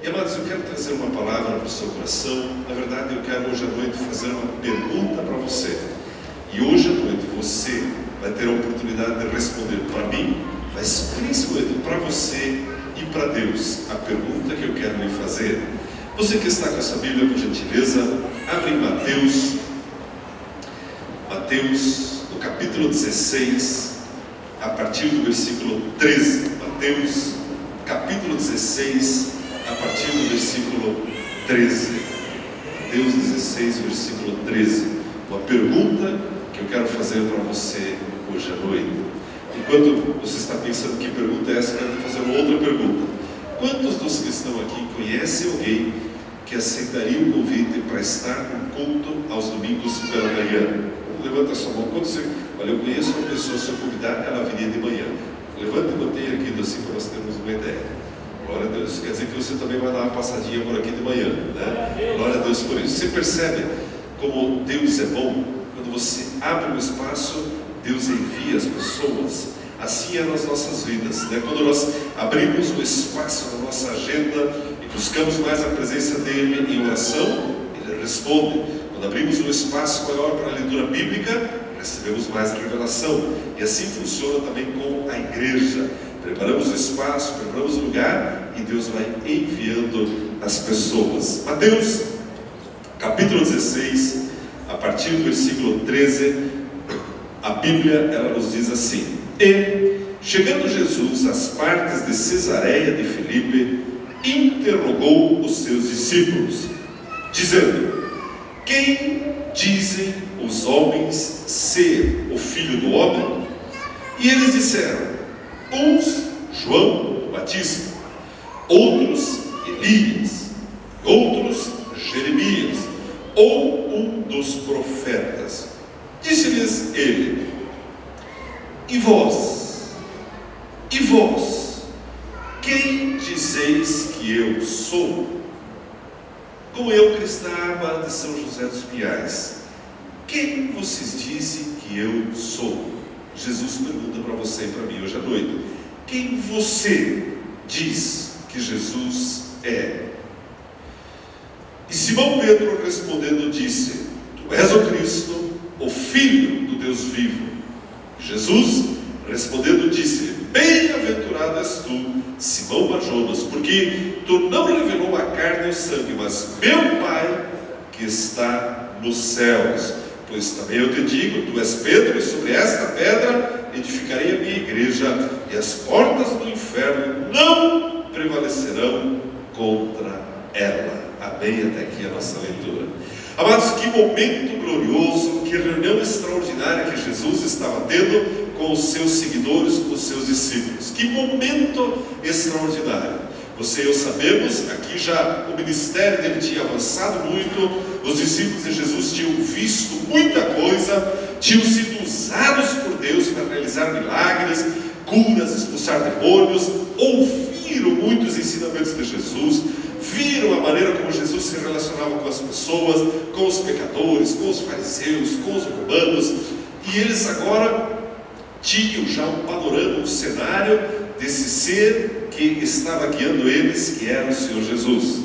E amados, eu quero trazer uma palavra para o seu coração. Na verdade, eu quero hoje à noite fazer uma pergunta para você. E hoje à noite você vai ter a oportunidade de responder para mim, mas principalmente para você e para Deus, a pergunta que eu quero lhe fazer. Você que está com essa Bíblia, por gentileza, abre em Mateus, no capítulo 16, a partir do versículo 13. Mateus, capítulo 16, a partir do versículo 13. Mateus 16, versículo 13. Uma pergunta que eu quero fazer para você hoje à noite. Enquanto você está pensando que pergunta é essa, eu quero fazer uma outra pergunta. Quantos dos que estão aqui conhecem alguém que aceitaria o convite para estar no culto aos domingos pela manhã? Levanta a sua mão. Quando você... Olha, eu conheço uma pessoa, se eu convidar, ela viria de manhã. Levanta e mantenha aqui, assim, para nós termos uma ideia. Glória a Deus. Quer dizer que você também vai dar uma passadinha por aqui de manhã, né? Glória a Deus por isso. Você percebe como Deus é bom? Quando você abre um espaço, Deus envia as pessoas. Assim é nas nossas vidas, né? Quando nós abrimos um espaço na nossa agenda e buscamos mais a presença dEle em oração, Ele responde. Quando abrimos um espaço maior para a leitura bíblica, recebemos mais revelação. E assim funciona também com a igreja. Preparamos o espaço, preparamos o lugar e Deus vai enviando as pessoas. Mateus, capítulo 16, a partir do versículo 13, a Bíblia ela nos diz assim: E, chegando Jesus às partes de Cesareia de Filipe, interrogou os seus discípulos, dizendo: Quem dizem os homens ser o Filho do Homem? E eles disseram: uns, João Batista, outros, Elias, outros, Jeremias, ou um dos profetas. Disse-lhes ele: E vós, quem dizeis que eu sou? Como eu, Cristã de São José dos Pinhais, quem vocês dizem que eu sou? Jesus pergunta para você e para mim hoje à noite: quem você diz que Jesus é? E Simão Pedro respondendo disse: Tu és o Cristo, o Filho do Deus vivo. Jesus respondendo disse: Bem-aventurado és tu, Simão Barjonas, porque tu não revelou a carne e o sangue, mas meu Pai que está nos céus. Pois também eu te digo, tu és Pedro, e sobre esta pedra edificarei a minha igreja, e as portas do inferno não prevalecerão contra ela. Amém? Até aqui a nossa leitura. Amados, que momento glorioso, que reunião extraordinária que Jesus estava tendo com os seus seguidores, com os seus discípulos. Que momento extraordinário. Você e eu sabemos, aqui já o ministério dele tinha avançado muito, os discípulos de Jesus tinham visto muita coisa, tinham sido usados por Deus para realizar milagres, curas, expulsar demônios, ouviram muitos ensinamentos de Jesus, viram a maneira como Jesus se relacionava com as pessoas, com os pecadores, com os fariseus, com os romanos, e eles agora tinham já um panorama, um cenário desse ser que estava guiando eles, que era o Senhor Jesus.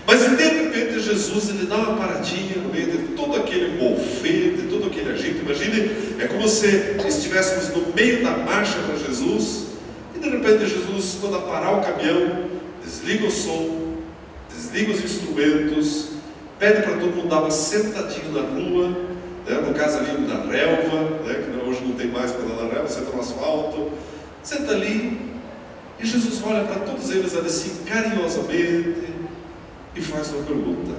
Mas de repente Jesus ele dá uma paradinha no meio de todo aquele bolfê, de todo aquele agito. Imagine, é como se estivéssemos no meio da marcha para Jesus, e de repente Jesus manda parar o caminhão, desliga o som, desliga os instrumentos, pede para todo mundo dar uma sentadinha na rua, né? No caso ali na relva, né? Que hoje não tem mais para dar na relva, senta no asfalto, senta ali. E Jesus olha para todos eles assim carinhosamente e faz uma pergunta: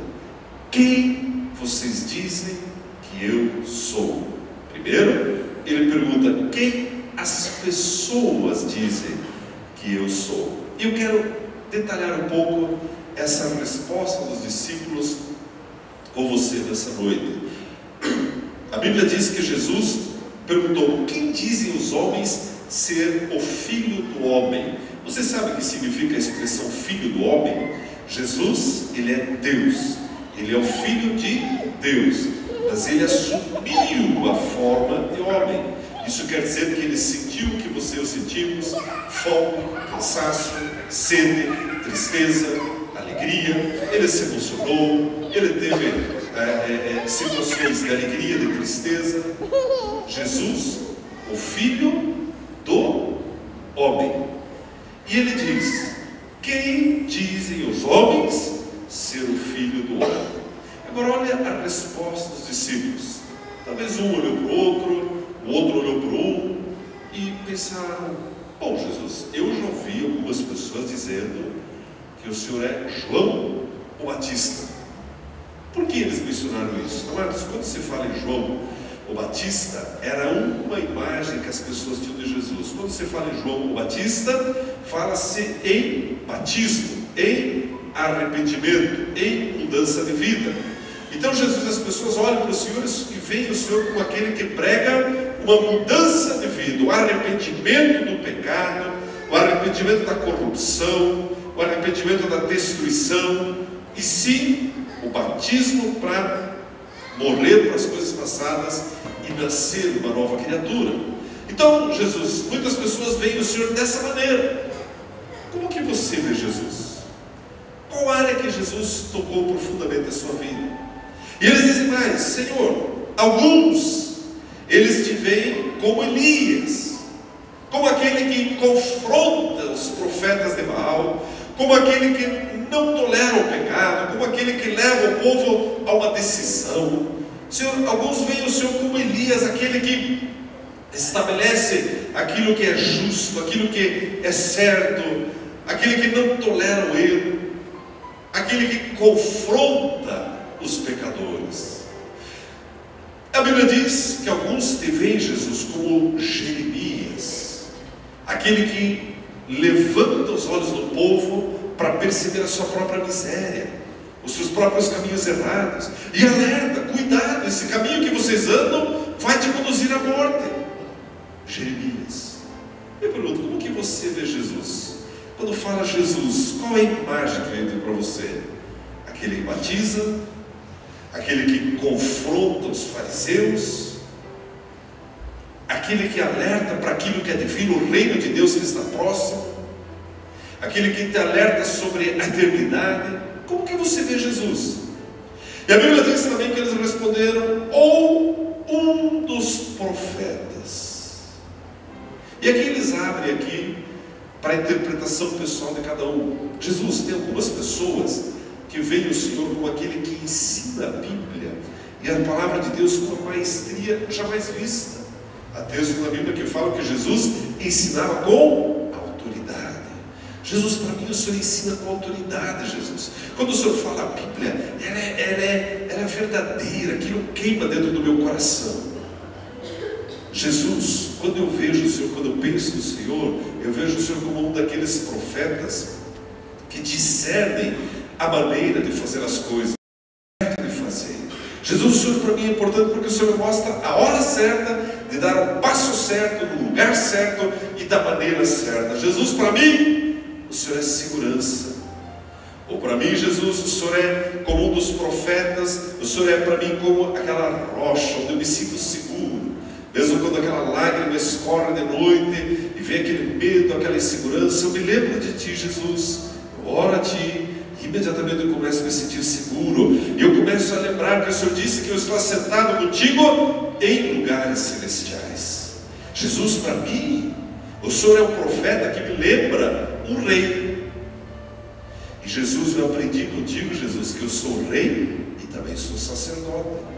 quem vocês dizem que eu sou? Primeiro, ele pergunta: quem as pessoas dizem que eu sou? E eu quero detalhar um pouco essa resposta dos discípulos com você nessa noite. A Bíblia diz que Jesus perguntou: quem dizem os homens ser o Filho do Homem? Você sabe o que significa a expressão Filho do Homem? Jesus, ele é Deus, ele é o Filho de Deus, mas ele assumiu a forma de homem. Isso quer dizer que ele sentiu o que você e eu sentimos: fome, cansaço, sede, tristeza, alegria, ele se emocionou, ele teve situações de alegria, de tristeza. Jesus, o Filho do Homem. E ele diz: quem dizem os homens ser o Filho do Homem? Agora olha a resposta dos discípulos. Talvez um olhou para o outro olhou para um e pensaram: bom, Jesus, eu já ouvi algumas pessoas dizendo que o Senhor é João o Batista. Por que eles mencionaram isso? Amados, quando se fala em João o Batista, era uma imagem que as pessoas tinham de Jesus. Quando se fala em João o Batista, fala-se em batismo, em arrependimento, em mudança de vida. Então Jesus, as pessoas olham para o Senhor e veem o Senhor como aquele que prega uma mudança de vida, o arrependimento do pecado, o arrependimento da corrupção, o arrependimento da destruição, e sim o batismo para morrer para as coisas passadas e nascer uma nova criatura. Então Jesus, muitas pessoas veem o Senhor dessa maneira. Como que você vê Jesus? Qual área que Jesus tocou profundamente a sua vida? E eles dizem mais: Senhor, alguns eles te veem como Elias, como aquele que confronta os profetas de Baal, como aquele que não tolera o pecado, como aquele que leva o povo a uma decisão. Senhor, alguns veem o Senhor como Elias, aquele que estabelece aquilo que é justo, aquilo que é certo, aquele que não tolera o erro, aquele que confronta os pecadores. A Bíblia diz que alguns te veem, Jesus, como Jeremias, aquele que levanta os olhos do povo para perceber a sua própria miséria, os seus próprios caminhos errados, e alerta: cuidado, esse caminho que vocês andam vai te conduzir à morte. Jeremias. Eu pergunto: como que você vê Jesus? Quando fala Jesus, qual é a imagem que vem para você? Aquele que batiza, aquele que confronta os fariseus, aquele que alerta para aquilo que é divino, o reino de Deus que está próximo, aquele que te alerta sobre a eternidade. Como que você vê Jesus? E a Bíblia diz também que eles responderam: ou um dos profetas. E aqui eles abrem aqui para a interpretação pessoal de cada um. Jesus, tem algumas pessoas que veem o Senhor como aquele que ensina a Bíblia e a palavra de Deus com uma maestria jamais vista. Há textos na Bíblia que falam que Jesus ensinava com autoridade. Jesus, para mim, o Senhor ensina com autoridade, Jesus. Quando o Senhor fala a Bíblia, ela é verdadeira, aquilo queima dentro do meu coração. Jesus, quando eu vejo o Senhor, quando eu penso no Senhor, eu vejo o Senhor como um daqueles profetas que discernem a maneira de fazer as coisas, de fazer. Jesus, o Senhor para mim é importante porque o Senhor me mostra a hora certa de dar o passo certo, no lugar certo e da maneira certa. Jesus, para mim, o Senhor é segurança. Ou para mim, Jesus, o Senhor é como um dos profetas, o Senhor é para mim como aquela rocha onde eu me sinto seguro. Mesmo quando aquela lágrima escorre de noite e vem aquele medo, aquela insegurança, eu me lembro de Ti, Jesus. Eu oro a Ti e imediatamente eu começo a me sentir seguro. E eu começo a lembrar que o Senhor disse que eu estou assentado contigo em lugares celestiais. Jesus, para mim, o Senhor é um profeta que me lembra um rei. E Jesus, eu aprendi contigo, Jesus, que eu sou rei e também sou sacerdote.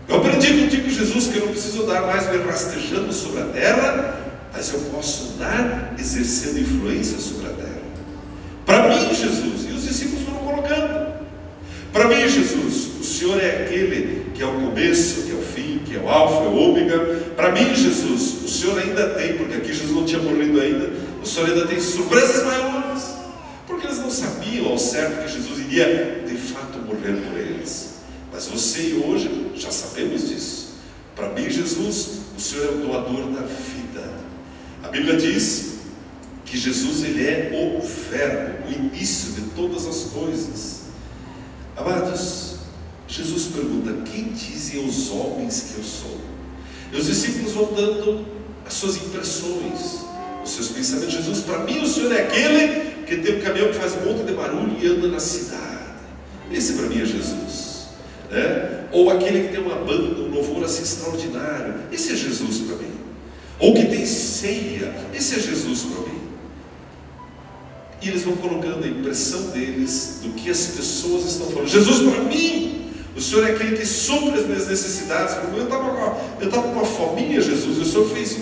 Eu aprendi contigo, Jesus, que eu não preciso andar mais me rastejando sobre a terra, mas eu posso andar exercendo influência sobre a terra. Para mim, Jesus, e os discípulos foram colocando, para mim, Jesus, o Senhor é aquele que é o começo, que é o fim, que é o alfa, é o ômega. Para mim, Jesus, o Senhor ainda tem, porque aqui Jesus não tinha morrido ainda, o Senhor ainda tem surpresas maiores, porque eles não sabiam ao certo que Jesus iria de fato morrer por eles. Mas você e hoje já sabemos disso. Para mim, Jesus, o Senhor é o doador da vida. A Bíblia diz que Jesus, Ele é o verbo, o início de todas as coisas. Amados, Jesus pergunta: quem dizem os homens que eu sou? E os discípulos vão dando as suas impressões, os seus pensamentos. Jesus, para mim, o Senhor é aquele que que tem um caminhão que faz um monte de barulho e anda na cidade. Esse para mim é Jesus, né? Ou aquele que tem uma banda, um louvor assim extraordinário. Esse é Jesus para mim. Ou que tem ceia. Esse é Jesus para mim. E eles vão colocando a impressão deles do que as pessoas estão falando. Jesus para mim, o Senhor é aquele que supre as minhas necessidades. Eu estava com uma fominha, Jesus. O Senhor fez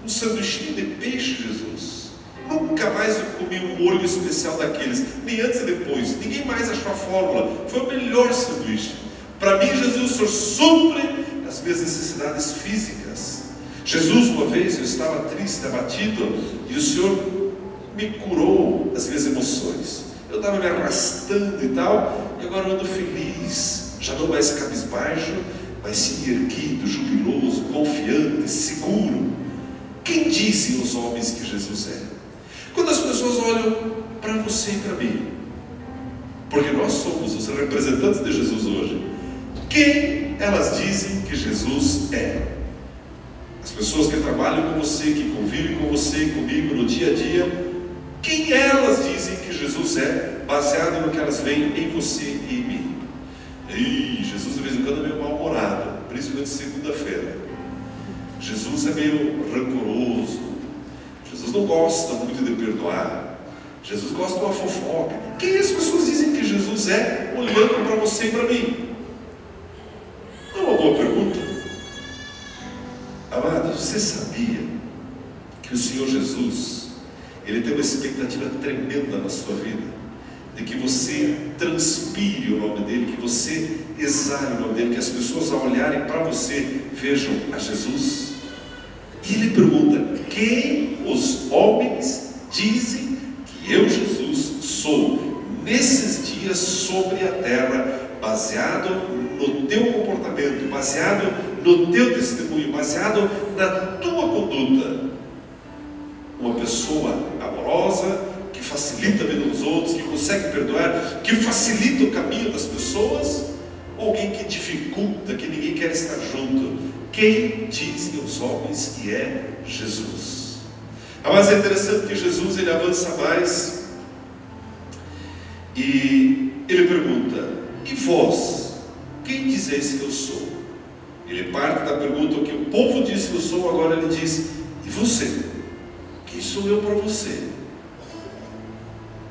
um sanduichinho de peixe, Jesus. Nunca mais eu comi um molho especial daqueles, nem antes e depois. Ninguém mais achou a fórmula. Foi o melhor sanduíche. Para mim, Jesus, o Senhor supre as minhas necessidades físicas. Jesus, uma vez, eu estava triste, abatido, e o Senhor me curou as minhas emoções. Eu estava me arrastando e tal, e agora eu ando feliz, já não mais cabisbaixo, mas sim erguido, jubiloso, confiante, seguro. Quem dizem os homens que Jesus é? Quando as pessoas olham para você e para mim, porque nós somos os representantes de Jesus hoje, quem elas dizem que Jesus é? As pessoas que trabalham com você, que convivem com você e comigo no dia a dia, quem elas dizem que Jesus é, baseado no que elas veem em você e em mim? E Jesus de vez em quando é meio mal-humorado, principalmente segunda-feira. Jesus é meio rancoroso. Jesus não gosta muito de perdoar. Jesus gosta de uma fofoca. Quem as pessoas dizem que Jesus é, olhando para você e para mim? É uma boa pergunta. Amado, você sabia que o Senhor Jesus, Ele tem uma expectativa tremenda na sua vida, de que você transpire o nome dEle, que você exale o nome dEle, que as pessoas ao olharem para você vejam a Jesus? E Ele pergunta: quem os homens dizem que eu, Jesus, sou? Nesses dias sobre a terra, baseado no teu comportamento, baseado no teu testemunho, baseado na tua conduta. Uma pessoa amorosa, que facilita a vida dos outros, que consegue perdoar, que facilita o caminho das pessoas, ou alguém que dificulta, que ninguém quer estar junto? Quem dizem os homens que é Jesus? Mas é interessante que Jesus, ele avança mais e ele pergunta: e vós, quem dizeis que eu sou? Ele parte da pergunta que o povo diz que eu sou, agora ele diz: e você? Quem sou eu para você?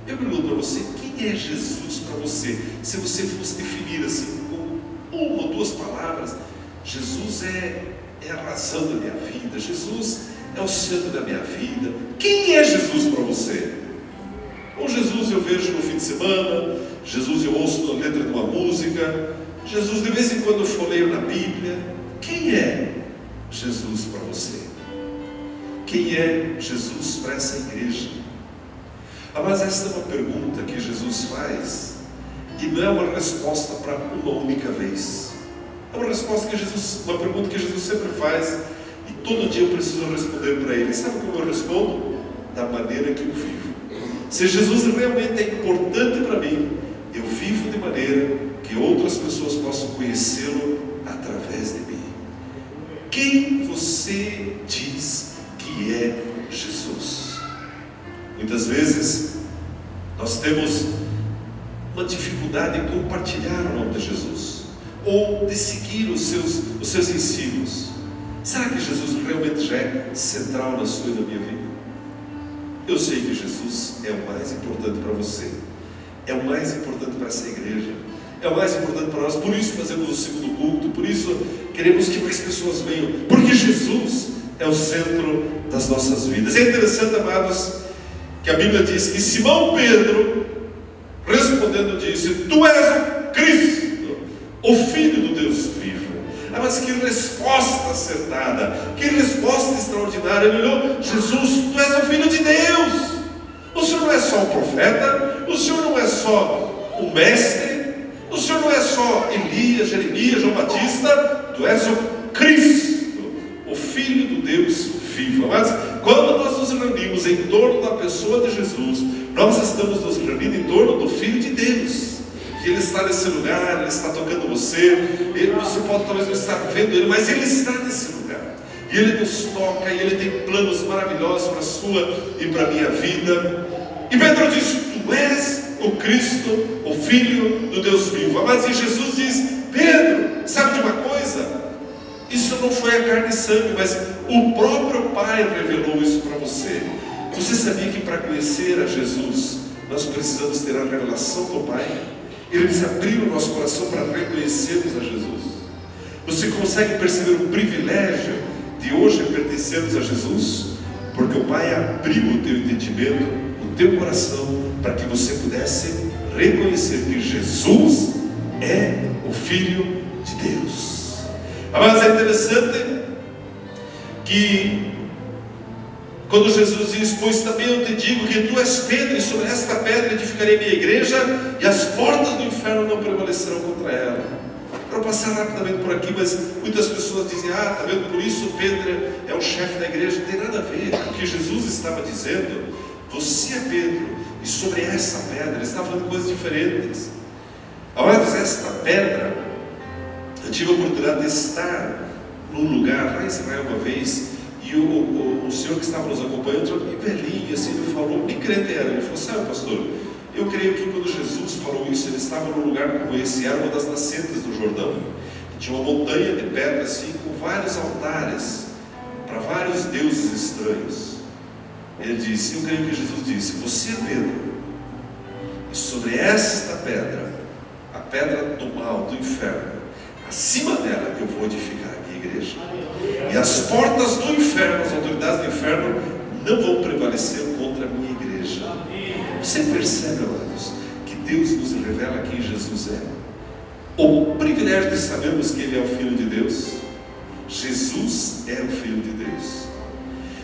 Eu pergunto para você: quem é Jesus para você? Se você fosse definir assim, com uma ou duas palavras: Jesus é a razão da minha vida, Jesus é o centro da minha vida. Quem é Jesus para você? Ou Jesus eu vejo no fim de semana, Jesus eu ouço na letra de uma música, Jesus de vez em quando eu folheio na Bíblia. Quem é Jesus para você? Quem é Jesus para essa igreja? Mas esta é uma pergunta que Jesus faz, e não é uma resposta para uma única vez. É uma resposta que Jesus, uma pergunta que Jesus sempre faz, e todo dia eu preciso responder para Ele. Sabe como eu respondo? Da maneira que eu vivo. Se Jesus realmente é importante para mim, eu vivo de maneira que outras pessoas possam conhecê-lo através de mim. Quem você diz que é Jesus? Muitas vezes nós temos uma dificuldade em compartilhar o nome de Jesus, ou de seguir os seus ensinos. Será que Jesus realmente já é central na sua e na minha vida? Eu sei que Jesus é o mais importante para você, é o mais importante para essa igreja, é o mais importante para nós. Por isso fazemos o segundo culto, por isso queremos que mais pessoas venham, porque Jesus é o centro das nossas vidas. É interessante, amados, que a Bíblia diz que Simão Pedro, respondendo, disse: tu és o Cristo, o Filho do Deus vivo. Mas que resposta acertada, que resposta extraordinária. Ele olhou: Jesus, tu és o Filho de Deus. O Senhor não é só o profeta, o Senhor não é só o mestre, o Senhor não é só Elias, Jeremias, João Batista, tu és o Cristo, o Filho do Deus vivo. Mas quando nós nos reunimos em torno da pessoa de Jesus, nós estamos nos reunindo em torno do Filho de Deus. E Ele está nesse lugar, Ele está tocando você. Você pode talvez não estar vendo Ele, mas Ele está nesse lugar. E Ele nos toca, e Ele tem planos maravilhosos para a sua e para a minha vida. E Pedro diz: tu és o Cristo, o Filho do Deus vivo. Mas e Jesus diz: Pedro, sabe de uma coisa? Isso não foi a carne e sangue, mas o próprio Pai revelou isso para você. Você sabia que para conhecer a Jesus, nós precisamos ter a revelação do Pai? Ele precisa abrir o nosso coração para reconhecermos a Jesus. Você consegue perceber o privilégio de hoje pertencermos a Jesus? Porque o Pai abriu o teu entendimento, o teu coração, para que você pudesse reconhecer que Jesus é o Filho de Deus. Mas é interessante que quando Jesus diz: pois também eu te digo que tu és Pedro, e sobre esta pedra edificarei minha igreja, e as portas do inferno não prevalecerão contra ela. Quero passar rapidamente por aqui, mas muitas pessoas dizem: ah, está vendo, por isso Pedro é o chefe da igreja. Não tem nada a ver. O que Jesus estava dizendo: você é Pedro, e sobre essa pedra, ele está falando coisas diferentes. Amados, esta pedra, eu tive a oportunidade de estar num lugar lá em Israel uma vez, e o senhor que estava nos acompanhando, bem velhinho, assim, ele falou, nem crente era, ele falou: sabe, pastor, eu creio que quando Jesus falou isso, ele estava num lugar como esse, era uma das nascentes do Jordão, que tinha uma montanha de pedra assim, com vários altares para vários deuses estranhos. Ele disse, eu creio que Jesus disse: você é Pedro, e sobre esta pedra, a pedra do mal, do inferno, acima dela eu vou edificar a minha igreja, e as portas do inferno, as autoridades do inferno não vão prevalecer contra a minha igreja. Você percebe, amados, que Deus nos revela quem Jesus é? O privilégio de sabermos que Ele é o Filho de Deus. Jesus é o Filho de Deus,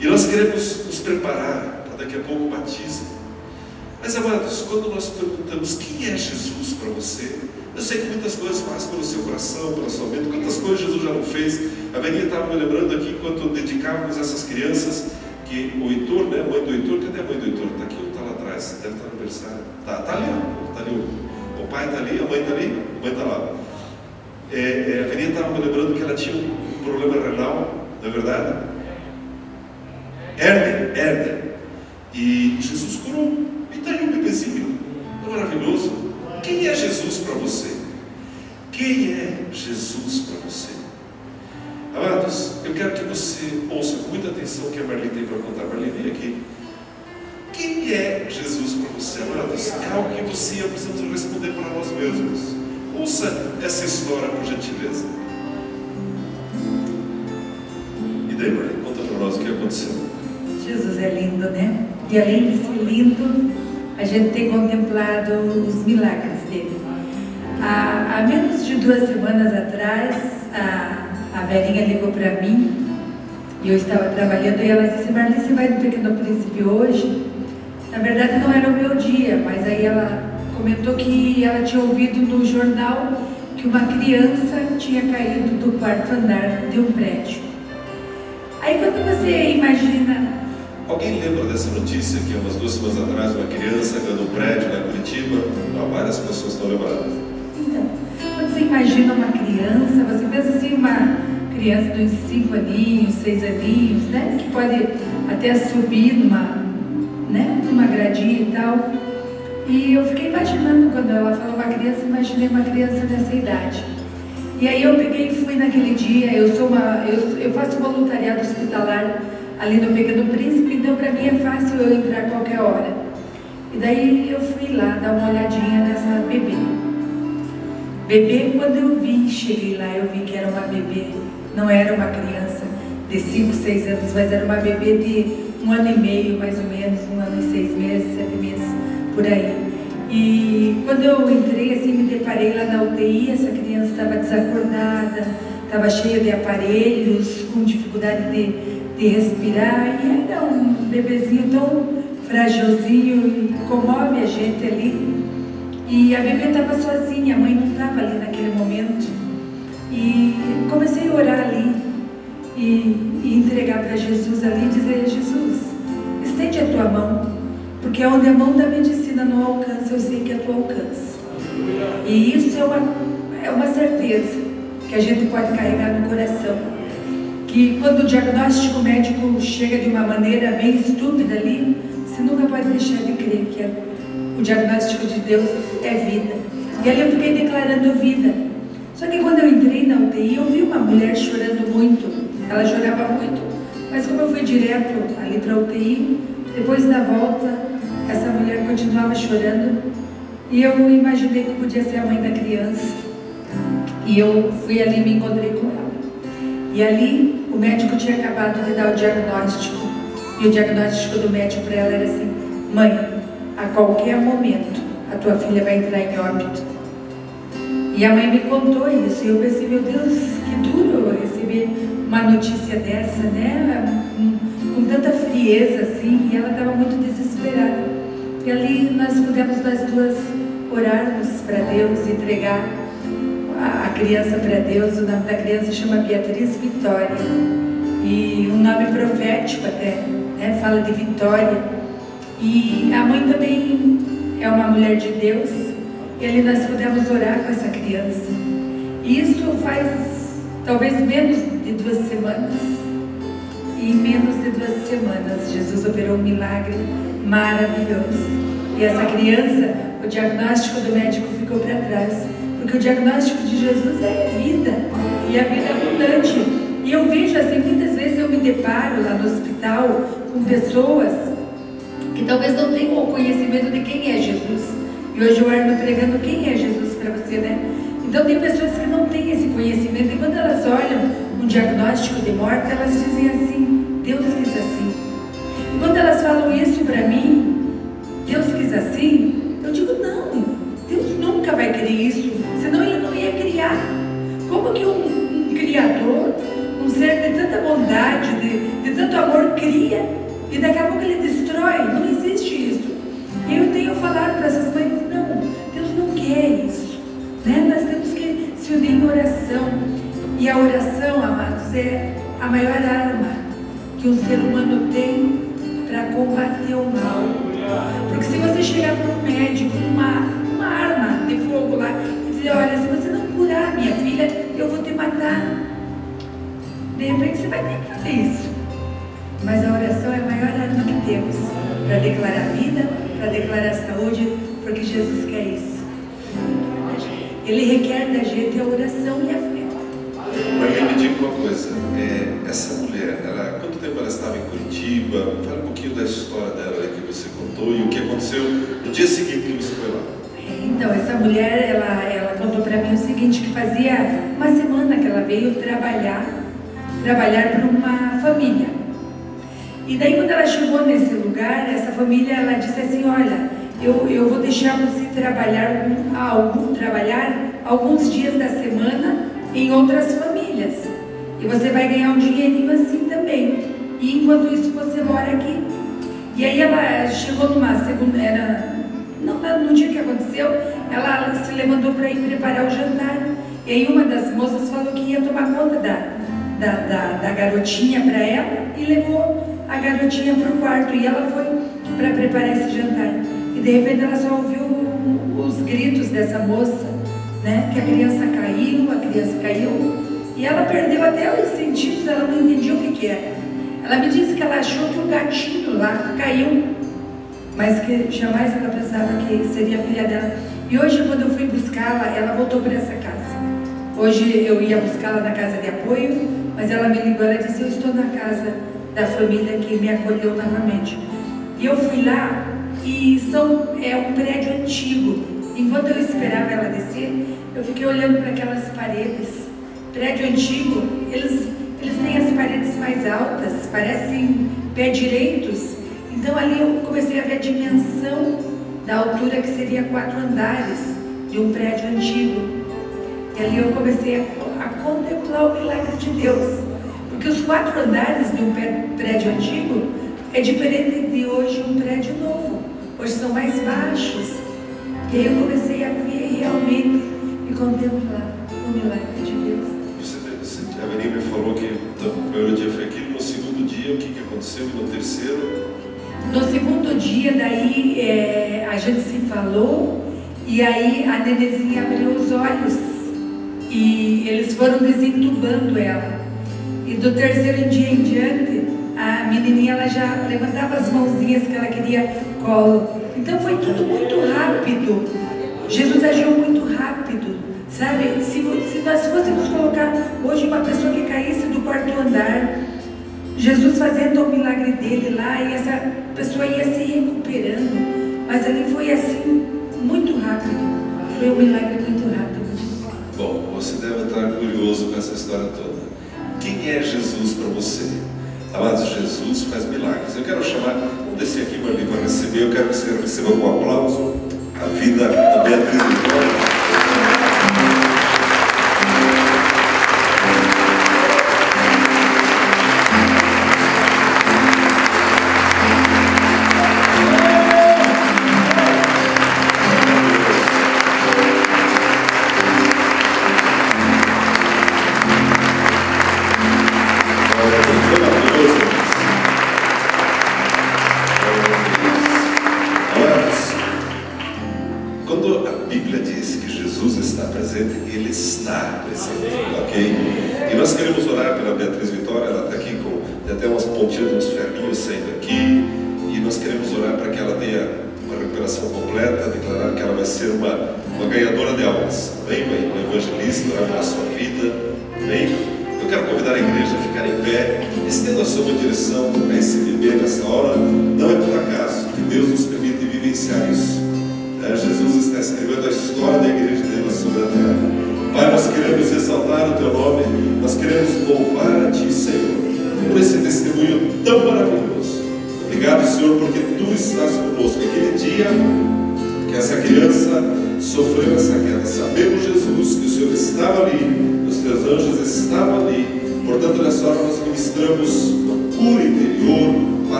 e nós queremos nos preparar para daqui a pouco o batismo. Mas, amados, quando nós perguntamos quem é Jesus para você, eu sei que muitas coisas passam pelo seu coração, pela sua mente, quantas coisas Jesus já não fez. A Verinha estava me lembrando aqui, enquanto dedicávamos essas crianças, que o Heitor, né, a mãe do Heitor, cadê a mãe do Heitor? Está aqui ou está lá atrás? Deve estar no aniversário. Está ali, ó, está ali. O pai está ali, a mãe está ali, a mãe está lá. A Verinha estava me lembrando que ela tinha um problema renal, não é verdade? Hernia. E Jesus curou. E está aí um bebezinho. É maravilhoso. Quem é Jesus para você? Quem é Jesus para você? Amados, eu quero que você ouça com muita atenção o que a Marli tem para contar. Marli, vem aqui. Quem é Jesus para você, amados? É algo que você e eu precisamos responder para nós mesmos. Ouça essa história, por gentileza. E daí, Marli, conta para nós o que aconteceu. Jesus é lindo, né? E além de ser lindo, a gente tem contemplado os milagres dele. Há menos de 2 semanas atrás, a Verinha ligou para mim, e eu estava trabalhando, e ela disse: Marli, você vai no Pequeno Príncipe hoje? Na verdade não era o meu dia, mas aí ela comentou que ela tinha ouvido no jornal que uma criança tinha caído do 4º andar de um prédio. Aí quando você imagina... Alguém lembra dessa notícia que há umas 2 semanas atrás uma criança ganhou um prédio lá em Curitiba? Várias pessoas estão lembradas. Então, quando você imagina uma criança, você pensa assim, uma criança de uns 5 aninhos, 6 aninhos, né? Que pode até subir numa gradinha e tal. E eu fiquei imaginando, quando ela falou uma criança, imaginei uma criança dessa idade. E aí eu peguei e fui naquele dia. Eu faço voluntariado hospitalar ali no Pequeno Príncipe, então para mim é fácil eu entrar a qualquer hora. E daí eu fui lá dar uma olhadinha nessa bebê. Bebê, quando eu cheguei lá, eu vi que era uma bebê, não era uma criança de 5, 6 anos, mas era uma bebê de 1 ano e meio, mais ou menos, 1 ano e 6 meses, 7 meses, por aí. E quando eu entrei assim, me deparei lá na UTI, essa criança estava desacordada, estava cheia de aparelhos, com dificuldade de respirar, e era um bebezinho tão fragilzinho, e comove a gente ali. E a bebê estava sozinha, a mãe não estava ali naquele momento. E comecei a orar ali e entregar para Jesus ali e dizer: Jesus, estende a tua mão, porque onde a mão da medicina não alcança, eu sei que é a tua alcança. E isso é uma certeza que a gente pode carregar no coração. Que quando o diagnóstico médico chega de uma maneira bem estúpida ali, se nunca pode deixar de crer que o diagnóstico de Deus é vida. E ali eu fiquei declarando vida. Só que quando eu entrei na UTI, eu vi uma mulher chorando muito. Ela chorava muito, mas como eu fui direto ali para a UTI, depois da volta, essa mulher continuava chorando. E eu imaginei que podia ser a mãe da criança. E eu fui ali e me encontrei com ela. E ali, o médico tinha acabado de dar o diagnóstico. E o diagnóstico do médico para ela era assim: mãe, a qualquer momento, a tua filha vai entrar em óbito. E a mãe me contou isso. E eu pensei, meu Deus, que duro eu receber uma notícia dessa, né? Com tanta frieza, assim. E ela estava muito desesperada. E ali nós pudemos, nós duas, orarmos para Deus, entregar a criança para Deus. O nome da criança chama Beatriz Vitória. E um nome profético até, né? Fala de vitória. E a mãe também é uma mulher de Deus. E ali nós pudemos orar com essa criança. E isso faz talvez menos de 2 semanas. E em menos de 2 semanas, Jesus operou um milagre maravilhoso. E essa criança, o diagnóstico do médico ficou para trás. Porque o diagnóstico de Jesus é vida. E a vida abundante. E eu vejo assim, muitas vezes eu me deparo lá no hospital com pessoas que talvez não tenham o conhecimento de quem é Jesus. E hoje eu ando pregando quem é Jesus para você, né? Então tem pessoas que não têm esse conhecimento. E quando elas olham um diagnóstico de morte, elas dizem assim: Deus quis assim. E quando elas falam isso para mim, Deus quis assim, eu digo: não, Deus nunca vai querer isso, senão Ele não ia criar. Como que um Criador, um ser de tanta bondade, de tanto amor, cria e daqui a pouco Ele destrói? Não existe isso. E eu tenho falado para essas mães: não, Deus não quer isso, né? Nós temos que se unir em oração. E a oração, amados, é a maior arma que um ser humano tem para combater o mal. Porque se você chegar para um médico com uma arma de fogo lá e dizer: olha, se você não curar minha filha, eu vou te matar, de repente você vai ter que fazer isso. Mas a oração é a maior arma que temos para declarar vida, para declarar saúde, porque Jesus quer isso. Ele requer da gente a oração e a fé. Mas me diga uma coisa, essa mulher, quanto tempo ela estava em Curitiba? Fala um pouquinho dessa história dela que você contou e o que aconteceu no dia seguinte que você foi lá. Então, essa mulher, ela contou para mim o seguinte, que fazia uma semana que ela veio trabalhar para uma família. E daí quando ela chegou nesse lugar, essa família, ela disse assim: olha, eu vou deixar você trabalhar alguns dias da semana em outras famílias. E você vai ganhar um dinheirinho assim também. E enquanto isso você mora aqui. E aí ela chegou numa segunda, no dia que aconteceu, ela se levantou para ir preparar o jantar. E aí uma das moças falou que ia tomar conta da garotinha para ela e levou a garotinha para o quarto. E ela foi para preparar esse jantar. E de repente ela só ouviu os gritos dessa moça, né? Que a criança caiu. E ela perdeu até os sentidos, ela não entendia o que era. Ela me disse que ela achou que o gatinho lá caiu, mas que jamais ela pensava que seria a filha dela. E hoje, quando eu fui buscá-la, ela voltou para essa casa. Hoje eu ia buscá-la na casa de apoio, mas ela me ligou, ela disse: eu estou na casa da família que me acolheu novamente. E eu fui lá e é um prédio antigo. Enquanto eu esperava ela descer, eu fiquei olhando para aquelas paredes. Prédio antigo, eles têm as paredes mais altas, parecem pé direitos. Então ali eu comecei a ver a dimensão da altura, que seria 4 andares de um prédio antigo. E ali eu comecei a contemplar o milagre de Deus. Porque os 4 andares de um prédio antigo é diferente de hoje um prédio novo. Hoje são mais baixos. E aí eu comecei a ver realmente e contemplar o milagre de Deus. A Avenida me falou que o primeiro dia foi aquilo, no segundo dia o que aconteceu e no terceiro? No segundo dia, daí a gente se falou e aí a nenezinha abriu os olhos e eles foram desentubando ela. E do terceiro dia em diante, a menininha ela já levantava as mãozinhas que ela queria colo. Então foi tudo muito rápido. Jesus agiu muito rápido, sabe? Se nós fôssemos colocar hoje uma pessoa que caísse do quarto andar, Jesus fazendo o milagre dele lá, e essa pessoa ia se recuperando, mas ali foi assim, muito rápido. Foi um milagre muito rápido. Bom, você deve estar curioso com essa história toda. Quem é Jesus para você? Amados, Jesus faz milagres. Eu quero chamar, vamos descer aqui para receber, eu quero que você receba com um aplauso a vida da Beatriz Vitória.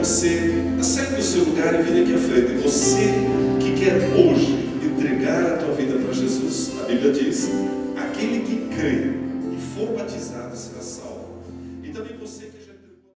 Você a sair do seu lugar e vir aqui à frente. Você que quer hoje entregar a tua vida para Jesus, a Bíblia diz: aquele que crê e for batizado será salvo. E também você que já